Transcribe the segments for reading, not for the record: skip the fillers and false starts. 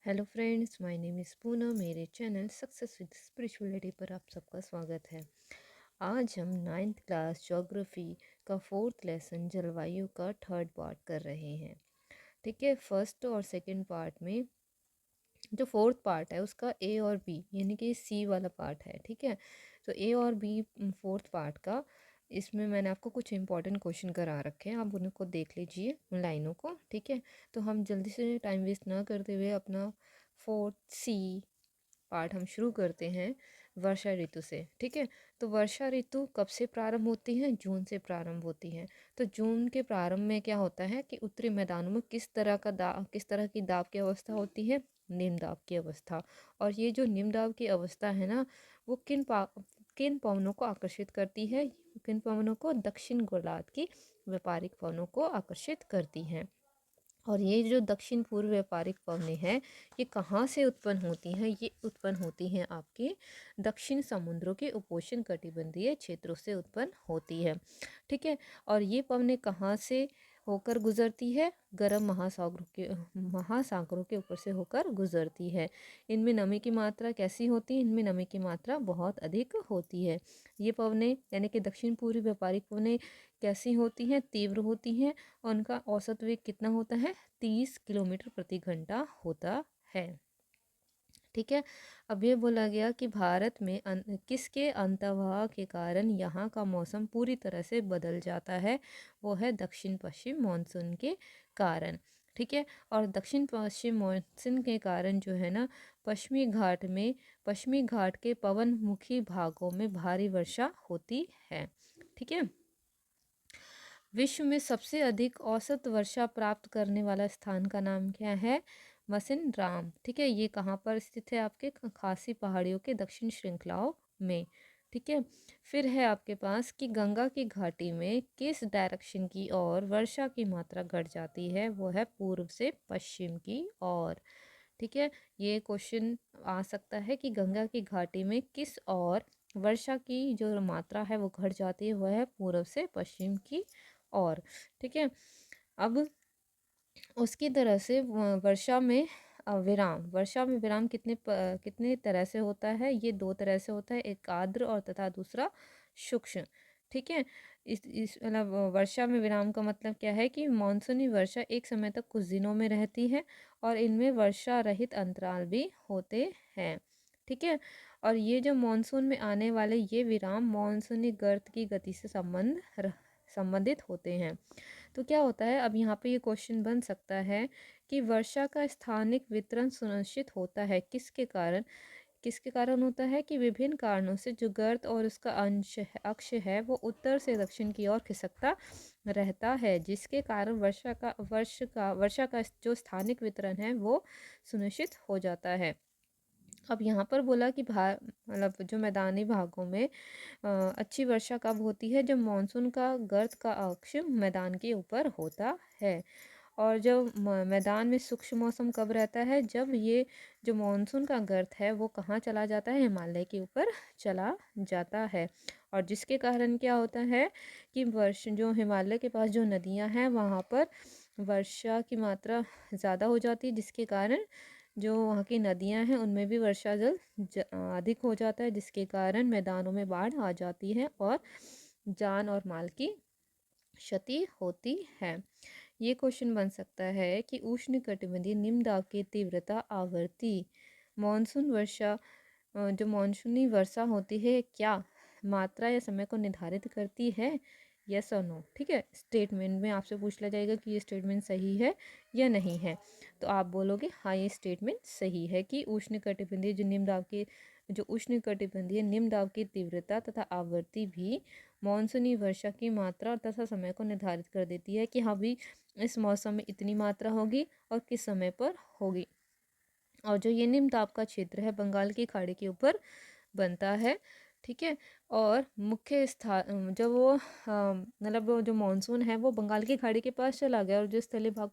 Hello friends, my name is Poonam. मेरे channel success with spirituality पर आप सबका स्वागत है। आज हम नाइन्थ क्लास ज्योग्राफी का फोर्थ लेसन जलवायु का थर्ड पार्ट कर रहे हैं। ठीक है, फर्स्ट और सेकंड पार्ट में जो फोर्थ पार्ट है उसका ए और बी यानी कि सी वाला पार्ट है। ठीक है, तो ए और बी फोर्थ पार्ट का इसमें मैंने आपको कुछ इंपॉर्टेंट क्वेश्चन करा रखे हैं, आप उनको देख लीजिए उन लाइनों को। ठीक है, तो हम जल्दी से टाइम वेस्ट ना करते हुए अपना फोर्थ सी पार्ट हम शुरू करते हैं वर्षा ऋतु से। ठीक है, तो वर्षा ऋतु कब से प्रारंभ होती है? जून से प्रारंभ होती है। तो जून के प्रारंभ में क्या होता है कि उत्तरी मैदानों में किस तरह की दाब की अवस्था होती है? निम्न दाब की अवस्था। और ये जो निम्न दाब की अवस्था है ना, वो किन पवनों को आकर्षित करती है? किन पवनों को? दक्षिण गोलार्ध की व्यापारिक पवनों को आकर्षित करती हैं। और ये जो दक्षिण पूर्व व्यापारिक पवनें हैं, ये कहाँ से उत्पन्न होती हैं? ये उत्पन्न होती हैं आपके दक्षिण समुद्रों के उपोष्ण कटिबंधीय क्षेत्रों से उत्पन्न होती है। ठीक है, और ये पवनें कहाँ से होकर गुजरती है? गर्म महासागरों के ऊपर से होकर गुजरती है। इनमें नमी की मात्रा कैसी होती है? इनमें नमी की मात्रा बहुत अधिक होती है। ये पवनें यानी कि दक्षिण पूर्वी व्यापारिक पवनें कैसी होती हैं? तीव्र होती हैं। और उनका औसत वेग कितना होता है? 30 किलोमीटर प्रति घंटा होता है। ठीक है, अब ये बोला गया कि भारत में किसके अंतर्वाह के कारण यहाँ का मौसम पूरी तरह से बदल जाता है? वो है दक्षिण पश्चिम मानसून के कारण। ठीक है, और दक्षिण पश्चिम मानसून के कारण जो है ना, पश्चिमी घाट के पवनमुखी भागों में भारी वर्षा होती है। ठीक है, विश्व में सबसे अधिक औसत वर्षा प्राप्त करने वाला स्थान का नाम क्या है? मसिनराम। ठीक है, ये कहाँ पर स्थित है? आपके खासी पहाड़ियों के दक्षिण श्रृंखलाओं में। ठीक है, फिर है आपके पास कि गंगा की घाटी में किस डायरेक्शन की ओर वर्षा की मात्रा घट जाती है? वो है पूर्व से पश्चिम की ओर। ठीक है, ये क्वेश्चन आ सकता है कि गंगा की घाटी में किस ओर वर्षा की जो मात्रा है वो घट जाती है? वह है पूर्व से पश्चिम की ओर। ठीक है, अब उसकी तरह से वर्षा में विराम कितने तरह से होता है? ये दो तरह से होता है, एक आर्द्र और तथा दूसरा सूक्ष्म। ठीक है, इस मतलब वर्षा में विराम का मतलब क्या है कि मानसूनी वर्षा एक समय तक कुछ दिनों में रहती है और इनमें वर्षा रहित अंतराल भी होते हैं। ठीक है, और ये जो मानसून में आने वाले ये विराम मानसूनी गर्त की गति से संबंधित होते हैं। तो क्या होता है, अब यहाँ पे ये क्वेश्चन बन सकता है कि वर्षा का स्थानिक वितरण सुनिश्चित होता है किसके कारण होता है? कि विभिन्न कारणों से जो गर्त और उसका अक्ष है वो उत्तर से दक्षिण की ओर खिसकता रहता है, जिसके कारण वर्षा का जो स्थानिक वितरण है वो सुनिश्चित हो जाता है। अब यहाँ पर बोला कि मतलब जो मैदानी भागों में अच्छी वर्षा कब होती है? जब मानसून का गर्त का अक्ष मैदान के ऊपर होता है। और जब मैदान में शुष्क मौसम कब रहता है? जब ये जो मानसून का गर्त है वो कहाँ चला जाता है? हिमालय के ऊपर चला जाता है। और जिसके कारण क्या होता है कि वर्ष जो हिमालय के पास जो नदियाँ हैं वहाँ पर वर्षा की मात्रा ज़्यादा हो जाती है, जिसके कारण जो वहाँ की नदियाँ हैं उनमें भी वर्षा जल अधिक हो जाता है, जिसके कारण मैदानों में बाढ़ आ जाती है और जान और माल की क्षति होती है। ये क्वेश्चन बन सकता है कि उष्णकटिबंधीय निम्न दाब की तीव्रता आवृत्ति जो मानसूनी वर्षा होती है क्या मात्रा या समय को निर्धारित करती है? यस और नो। ठीक है, स्टेटमेंट में आपसे पूछ लिया जाएगा कि ये स्टेटमेंट सही है या नहीं है, तो आप बोलोगे हाँ ये स्टेटमेंट सही है कि उष्णकटिबंधीय निम्न दाब की तीव्रता तथा आवृत्ति भी मानसूनी वर्षा की मात्रा तथा समय को निर्धारित कर देती है कि हाँ भी इस मौसम में इतनी मात्रा होगी और किस समय पर होगी। और जो ये निम्न दाब का क्षेत्र है बंगाल की खाड़ी के ऊपर बनता है। ठीक है, और मुख्य स्थान जब वो मतलब वो जो मानसून है वो बंगाल की खाड़ी के पास चला गया और जो स्थलीय भाग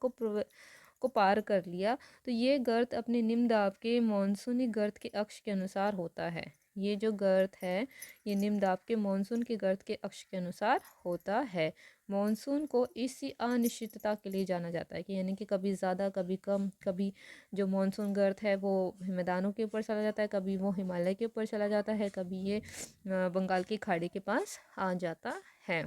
को पार कर लिया, तो ये गर्त अपने निम्न दाब के मानसूनी गर्त के अक्ष के अनुसार होता है। ये जो गर्त है ये निम्न दाब के मानसून के गर्त के अक्ष के अनुसार होता है। मानसून को इसी अनिश्चितता के लिए जाना जाता है कि यानी कि कभी ज़्यादा कभी कम, कभी जो मानसून गर्त है वो मैदानों के ऊपर चला जाता है, कभी वो हिमालय के ऊपर चला जाता है, कभी ये बंगाल की खाड़ी के पास आ जाता है।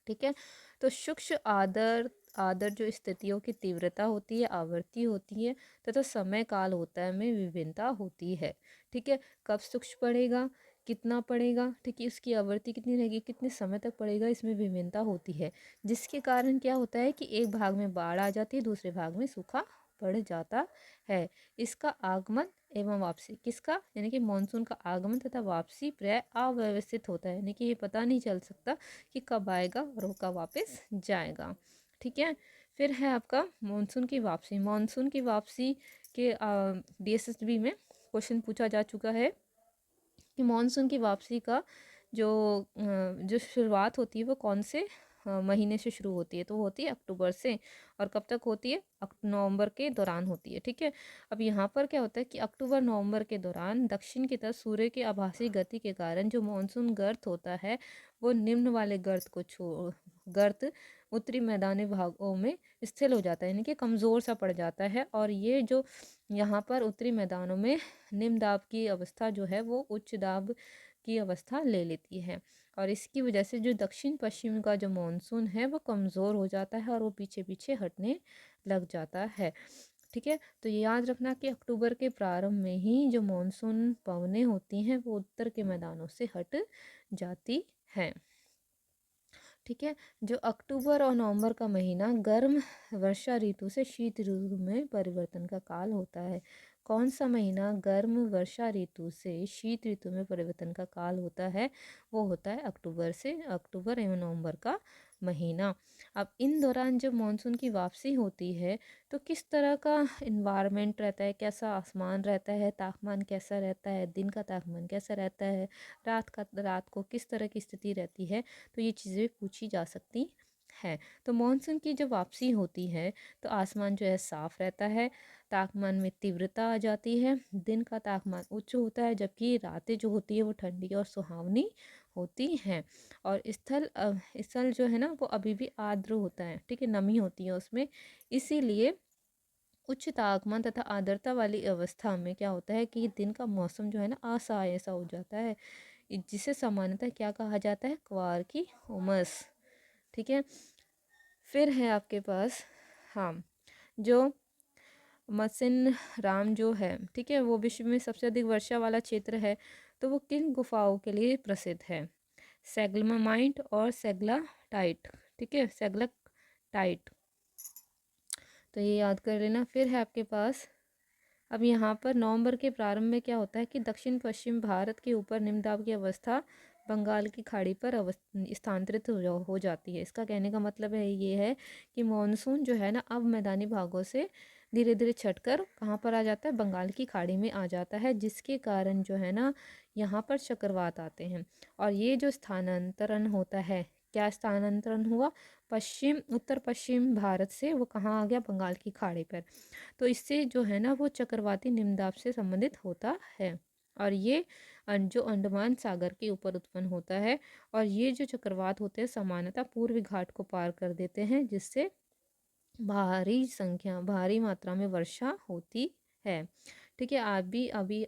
ठीक है, तो सूक्ष्म आदर आदर जो स्थितियों की तीव्रता होती है, आवृत्ति होती है तथा समय काल होता है में विभिन्नता होती है। ठीक है, कब सूक्ष्म पड़ेगा, कितना पड़ेगा, ठीक है, उसकी आवृत्ति कितनी रहेगी, कितने समय तक पड़ेगा, इसमें विभिन्नता होती है। जिसके कारण क्या होता है कि एक भाग में बाढ़ आ जाती है, दूसरे भाग में सूखा पड़ जाता है। इसका आगमन एवं वापसी, किसका, यानी कि मानसून का आगमन तथा वापसी प्राय अव्यवस्थित होता है, यानी कि ये पता नहीं चल सकता कि कब आएगा और वो कब वापस जाएगा। ठीक है, फिर है आपका मानसून की वापसी। मानसून की वापसी के DSSB में क्वेश्चन पूछा जा चुका है कि मानसून की वापसी का जो जो शुरुआत होती है वो कौन से महीने से शुरू होती है, तो वो होती है अक्टूबर से, और कब तक होती है, नवंबर के दौरान होती है। ठीक है, अब यहाँ पर क्या होता है कि अक्टूबर नवंबर के दौरान दक्षिण की तरफ सूर्य की आभासी गति के कारण जो मानसून गर्त होता है वो निम्न वाले गर्त उत्तरी मैदानी भागों में स्थिर हो जाता है, यानी कि कमज़ोर सा पड़ जाता है। और ये जो यहाँ पर उत्तरी मैदानों में निम्न दाब की अवस्था जो है वो उच्च दाब की अवस्था ले लेती है, और इसकी वजह से जो दक्षिण पश्चिम का जो मानसून है वो कमज़ोर हो जाता है और वो पीछे पीछे हटने लग जाता है। ठीक है, तो ये याद रखना कि अक्टूबर के प्रारंभ में ही जो मानसून पवनें होती हैं वो उत्तर के मैदानों से हट जाती हैं। ठीक है, जो अक्टूबर और नवंबर का महीना गर्म वर्षा ऋतु से शीत ऋतु में परिवर्तन का काल होता है। कौन सा महीना गर्म वर्षा ऋतु से शीत ऋतु में परिवर्तन का काल होता है, वो होता है अक्टूबर एवं नवंबर का महीना। अब इन दौरान जब मानसून की वापसी होती है तो किस तरह का इन्वायरमेंट रहता है, कैसा आसमान रहता है, तापमान कैसा रहता है, दिन का तापमान कैसा रहता है, रात को किस तरह की स्थिति रहती है, तो ये चीज़ें पूछी जा सकती है। तो मानसून की जब वापसी होती है तो आसमान जो है साफ रहता है, तापमान में तीव्रता आ जाती है, दिन का तापमान उच्च होता है जबकि रातें जो होती है वो ठंडी और सुहावनी होती हैं, और स्थल जो है ना वो अभी भी आर्द्र होता है, ठीक है, नमी होती है उसमें। इसीलिए उच्च तापमान तथा आर्द्रता वाली अवस्था में क्या होता है कि दिन का मौसम जो है ना असहाय सा हो जाता है, जिसे सामान्यतः क्या कहा जाता है, क्वार की उमस। ठीक है, फिर है आपके पास, हाँ, जो मसिन राम जो है, ठीक है, वो विश्व में सबसे अधिक वर्षा वाला क्षेत्र है, तो वो किन गुफाओं के लिए प्रसिद्ध है, सेगलमाइट और सेगलाटाइट। ठीक है, सेगलाटाइट, तो ये याद कर लेना। फिर है आपके पास, अब यहाँ पर नवंबर के प्रारंभ में क्या होता है कि दक्षिण पश्चिम भारत के ऊपर निम्न दाब की अवस्था बंगाल की खाड़ी पर स्थानांतरित हो जाती है। इसका कहने का मतलब है ये है कि मानसून जो है ना अब मैदानी भागों से धीरे धीरे छटकर कहाँ पर आ जाता है, बंगाल की खाड़ी में आ जाता है, जिसके कारण जो है ना यहाँ पर चक्रवात आते हैं। और ये जो स्थानांतरण होता है, क्या स्थानांतरण हुआ, उत्तर पश्चिम भारत से वो कहाँ आ गया, बंगाल की खाड़ी पर। तो इससे जो है ना वो चक्रवाती निम्नदाब से संबंधित होता है, और ये जो अंडमान सागर के ऊपर उत्पन्न होता है, और ये जो चक्रवात होते हैं सामान्यतः पूर्वी घाट को पार कर देते हैं, जिससे भारी मात्रा में वर्षा होती है। ठीक है, आप भी अभी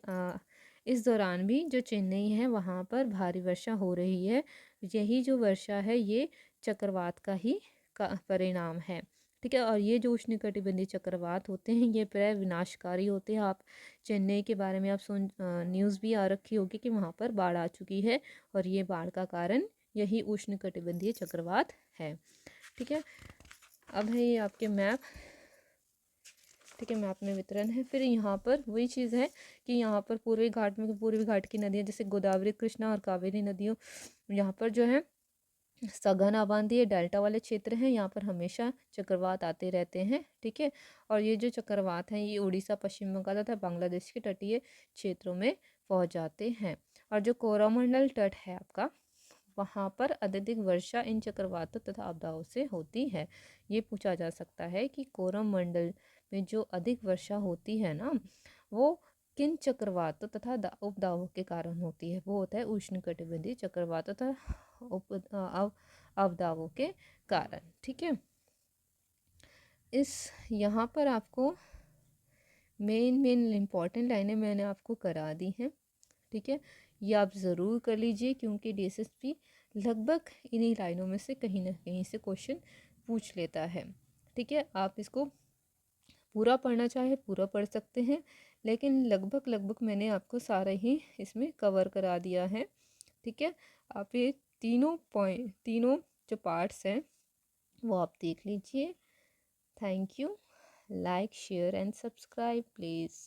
इस दौरान भी जो चेन्नई है वहाँ पर भारी वर्षा हो रही है। यही जो वर्षा है ये चक्रवात का ही परिणाम है। ठीक है, और ये जो उष्णकटिबंधीय चक्रवात होते हैं ये प्राय विनाशकारी होते हैं। आप चेन्नई के बारे में आप न्यूज़ भी आ रखी होगी कि वहाँ पर बाढ़ आ चुकी है, और ये बाढ़ का कारण यही उष्णकटिबंधीय चक्रवात है। ठीक है, अब है ये आपके मैप। ठीक है, मैप में वितरण है। फिर यहाँ पर वही चीज़ है कि यहाँ पर पूर्वी घाट की नदियाँ जैसे गोदावरी, कृष्णा और कावेरी नदियों, यहाँ पर जो है सघन आबादी है, डेल्टा वाले क्षेत्र हैं, यहाँ पर हमेशा चक्रवात आते रहते हैं। ठीक है, और ये जो चक्रवात हैं ये उड़ीसा, पश्चिम बंगाल तथा बांग्लादेश के तटीय क्षेत्रों में पहुँच जाते हैं। और जो कोरोमंडल तट है आपका, वहाँ पर अत्यधिक वर्षा इन चक्रवातों तथा आपदाओं से होती है। ये पूछा जा सकता है कि कोरमंडल में जो अधिक वर्षा होती है ना वो किन चक्रवातों तथा उपदावों के कारण होती है? वो होता है उष्णकटिबंधीय चक्रवातों तथा अवदावों के कारण। ठीक है, इस यहाँ पर आपको मेन इम्पॉर्टेंट लाइनें मैंने आपको करा दी हैं। ठीक है, ये आप ज़रूर कर लीजिए क्योंकि DSSP लगभग इन्हीं लाइनों में से कहीं ना कहीं से क्वेश्चन पूछ लेता है। ठीक है, आप इसको पूरा पढ़ना चाहे पूरा पढ़ सकते हैं, लेकिन लगभग मैंने आपको सारा ही इसमें कवर करा दिया है। ठीक है, आप ये तीनों जो पार्ट्स हैं वो आप देख लीजिए। Thank you. Like share and subscribe please.